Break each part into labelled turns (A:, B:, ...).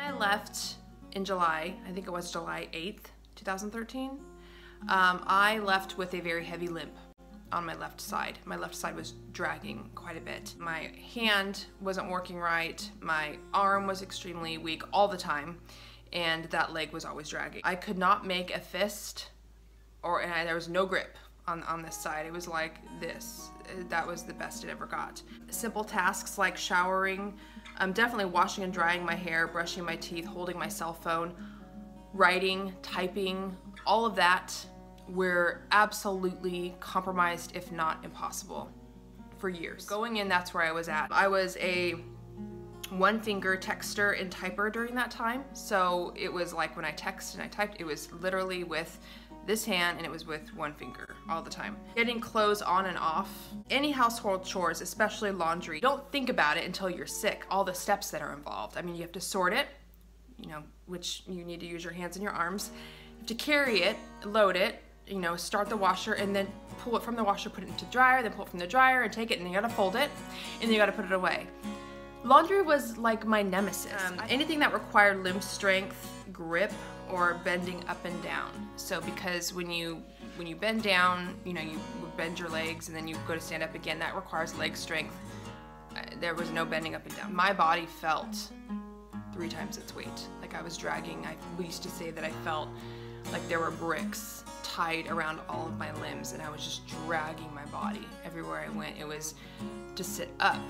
A: I left in July, I think it was July 8th, 2013, I left with a very heavy limp on my left side. My left side was dragging quite a bit. My hand wasn't working right, my arm was extremely weak all the time, and that leg was always dragging. I could not make a fist, and there was no grip on this side. It was like this. That was the best it ever got. Simple tasks like showering, definitely washing and drying my hair, brushing my teeth, holding my cell phone, writing, typing, all of that were absolutely compromised, if not impossible, for years. Going in, that's where I was at. I was a one-finger texter and typer during that time, so it was like when I texted and I typed, it was literally with this hand and it was with one finger all the time. Getting clothes on and off, any household chores, especially laundry, don't think about it until you're sick, all the steps that are involved. I mean, you have to sort it, you know, which you need to use your hands and your arms. You have to carry it, load it, you know, start the washer and then pull it from the washer, put it into dryer, then pull it from the dryer and take it, and you gotta fold it and then you gotta put it away. Laundry was like my nemesis. Anything that required limb strength, grip, or bending up and down. So because when you bend down, you know, you bend your legs and then you go to stand up again, that requires leg strength. There was no bending up and down. My body felt 3 times its weight. Like I was dragging. We used to say that I felt like there were bricks tied around all of my limbs and I was just dragging my body everywhere I went. It was to sit up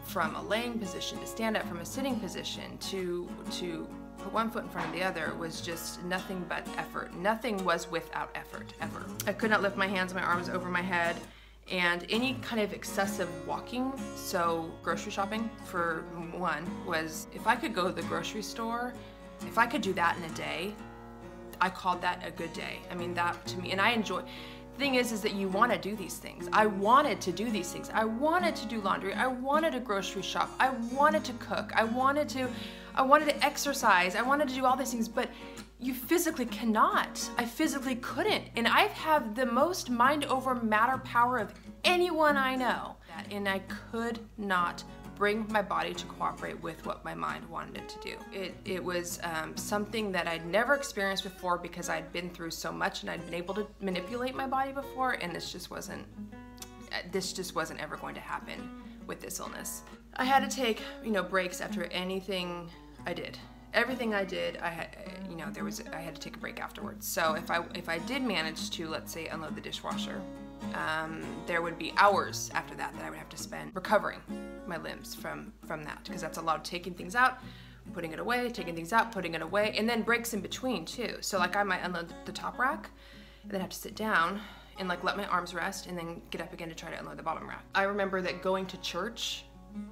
A: from a laying position, to stand up from a sitting position, to put one foot in front of the other was just nothing but effort. Nothing was without effort, ever. I could not lift my hands and my arms over my head, and any kind of excessive walking, so grocery shopping for one, was if I could go to the grocery store, if I could do that in a day, I called that a good day. I mean, that to me, and I enjoy. The thing is that you want to do these things. I wanted to do these things. I wanted to do laundry. I wanted to grocery shop. I wanted to cook. I wanted to exercise. I wanted to do all these things, but you physically cannot. I physically couldn't. And I have the most mind over matter power of anyone I know. And I could not bring my body to cooperate with what my mind wanted it to do. It was something that I'd never experienced before because I'd been through so much and I'd been able to manipulate my body before, and this just wasn't ever going to happen with this illness. I had to take, you know, breaks after anything I did. Everything I did, I had to take a break afterwards. So if I did manage to, let's say, unload the dishwasher, there would be hours after that I would have to spend recovering my limbs from that, because that's a lot of taking things out, putting it away, taking things out, putting it away, and then breaks in between too. So like I might unload the top rack and then have to sit down and like let my arms rest and then get up again to try to unload the bottom rack. I remember that going to church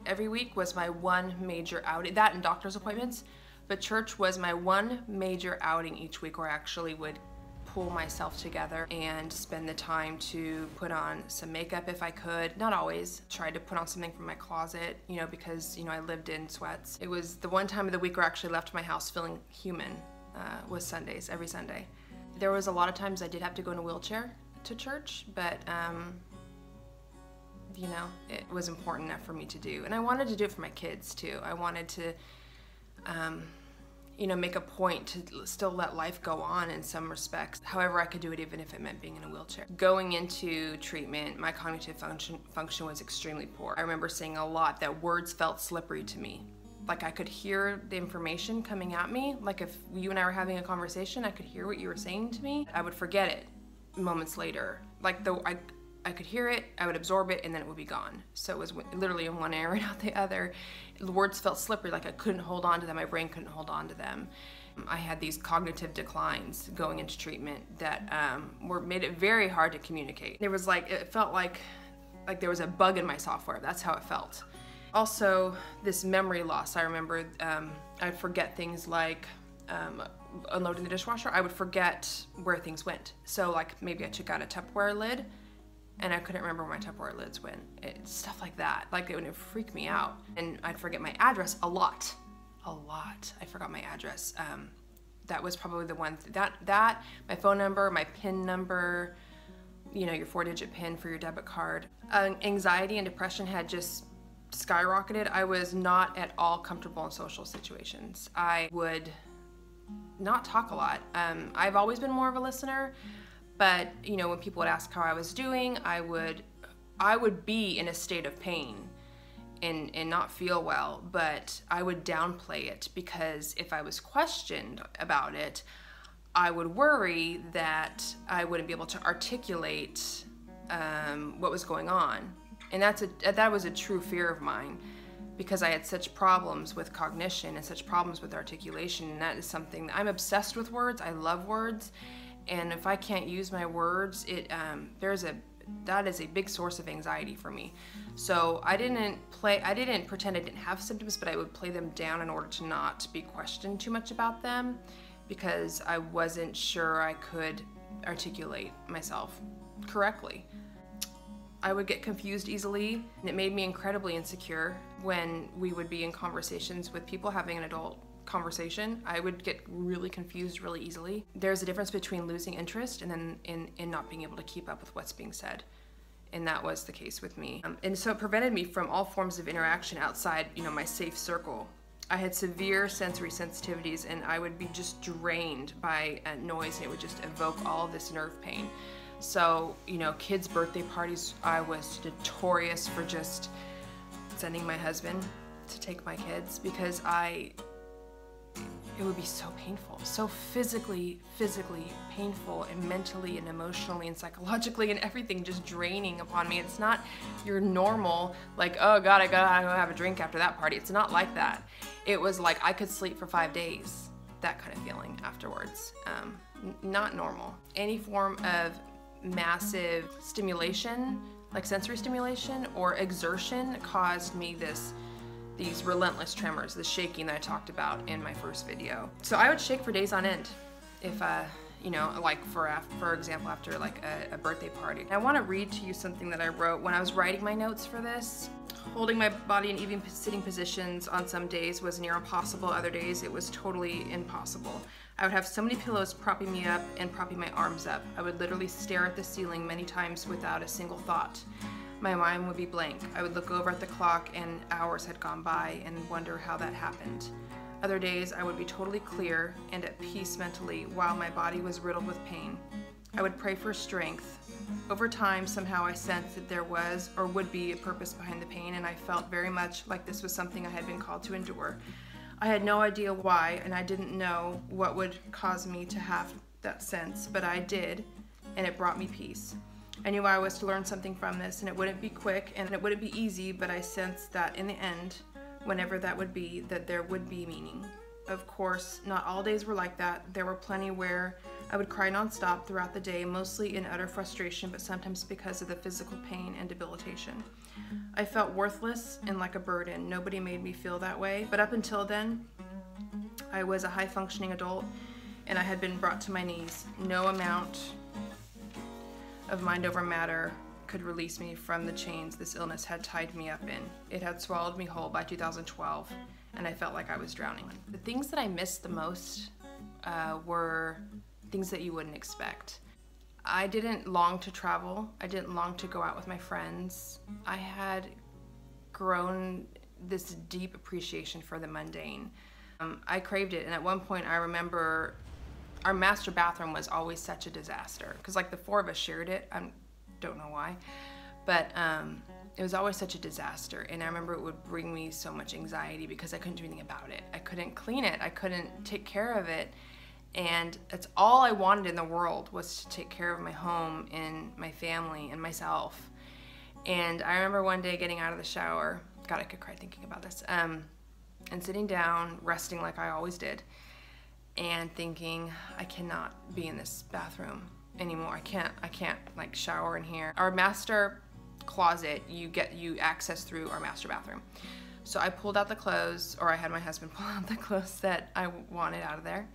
A: every week was my one major outing, that and doctor's appointments, but church was my one major outing each week where I actually would pull myself together and spend the time to put on some makeup if I could. Not always. Tried to put on something from my closet, you know, because, you know, I lived in sweats. It was the one time of the week where I actually left my house feeling human, was Sundays, every Sunday. There was a lot of times I did have to go in a wheelchair to church, but you know, it was important enough for me to do. And I wanted to do it for my kids too. I wanted to you know, make a point to still let life go on in some respects. However, I could do it even if it meant being in a wheelchair. Going into treatment, my cognitive function was extremely poor. I remember saying a lot that words felt slippery to me. Like I could hear the information coming at me. Like if you and I were having a conversation, I could hear what you were saying to me. I would forget it moments later. Like I could hear it, I would absorb it, and then it would be gone. So it was literally in one ear and out the other. The words felt slippery, like I couldn't hold on to them, my brain couldn't hold on to them. I had these cognitive declines going into treatment that made it very hard to communicate. It felt like there was a bug in my software, that's how it felt. Also, this memory loss. I remember I'd forget things like unloading the dishwasher. I would forget where things went. So like maybe I took out a Tupperware lid and I couldn't remember where my Tupperware lids went. Stuff like that. Like it would freak me out. And I'd forget my address a lot. I forgot my address. That was probably the one, my phone number, my PIN number, you know, your 4-digit PIN for your debit card. Anxiety and depression had just skyrocketed. I was not at all comfortable in social situations. I would not talk a lot. I've always been more of a listener, but you know, when people would ask how I was doing, I would be in a state of pain and not feel well, but I would downplay it, because if I was questioned about it, I would worry that I wouldn't be able to articulate what was going on. And that was a true fear of mine, because I had such problems with cognition and such problems with articulation. And that is something that I'm obsessed with. Words. I love words, and if I can't use my words, that is a big source of anxiety for me. So I didn't pretend I didn't have symptoms, but I would play them down in order to not be questioned too much about them, because I wasn't sure I could articulate myself correctly. I would get confused easily, and it made me incredibly insecure when we would be in conversations with people having an adult conversation. I would get really confused really easily. There's a difference between losing interest and then in not being able to keep up with what's being said. And that was the case with me. And so it prevented me from all forms of interaction outside, you know, my safe circle. I had severe sensory sensitivities, and I would be just drained by noise, and it would just evoke all of this nerve pain. So, you know, kids' birthday parties, I was notorious for just sending my husband to take my kids, because it would be so painful, so physically painful, and mentally and emotionally and psychologically and everything just draining upon me. It's not your normal, like, oh God, I gotta go have a drink after that party. It's not like that. It was like I could sleep for 5 days, that kind of feeling afterwards. Not normal. Any form of massive stimulation, like sensory stimulation or exertion, caused me these relentless tremors, the shaking that I talked about in my first video. So I would shake for days on end if, you know, like for example, after like a birthday party. I want to read to you something that I wrote when I was writing my notes for this. Holding my body in even sitting positions on some days was near impossible. Other days it was totally impossible. I would have so many pillows propping me up and propping my arms up. I would literally stare at the ceiling many times without a single thought. My mind would be blank. I would look over at the clock and hours had gone by and wonder how that happened. Other days I would be totally clear and at peace mentally while my body was riddled with pain. I would pray for strength. Over time, somehow I sensed that there was or would be a purpose behind the pain, and I felt very much like this was something I had been called to endure. I had no idea why, and I didn't know what would cause me to have that sense, but I did, and it brought me peace. I knew I was to learn something from this, and it wouldn't be quick, and it wouldn't be easy, but I sensed that in the end, whenever that would be, that there would be meaning. Of course, not all days were like that. There were plenty where I would cry nonstop throughout the day, mostly in utter frustration, but sometimes because of the physical pain and debilitation. I felt worthless and like a burden. Nobody made me feel that way, but up until then, I was a high-functioning adult, and I had been brought to my knees. No amount of mind over matter could release me from the chains this illness had tied me up in. It had swallowed me whole by 2012, and I felt like I was drowning. The things that I missed the most were things that you wouldn't expect. I didn't long to travel. I didn't long to go out with my friends. I had grown this deep appreciation for the mundane. I craved it, and at one point I remember our master bathroom was always such a disaster, because like the four of us shared it. I don't know why, but it was always such a disaster, and I remember it would bring me so much anxiety because I couldn't do anything about it. I couldn't clean it. I couldn't take care of it, and that's all I wanted in the world, was to take care of my home and my family and myself. And I remember one day getting out of the shower, God, I could cry thinking about this, and sitting down, resting like I always did, and thinking, I cannot be in this bathroom anymore. I can't like shower in here. Our master closet, you access through our master bathroom. So I pulled out the clothes, or I had my husband pull out the clothes that I wanted out of there.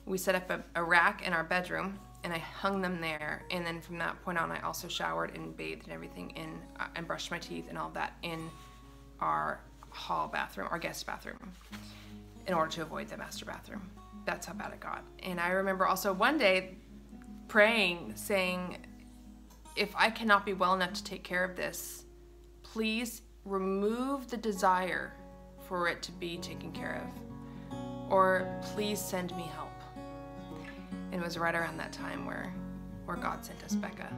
A: We set up a rack in our bedroom, and I hung them there. And then from that point on, I also showered and bathed and everything and brushed my teeth and all that in our hall bathroom, our guest bathroom, in order to avoid the master bathroom. That's how bad it got. And I remember also one day praying, saying, if I cannot be well enough to take care of this, please remove the desire for it to be taken care of, or please send me help. And it was right around that time where God sent us Becca.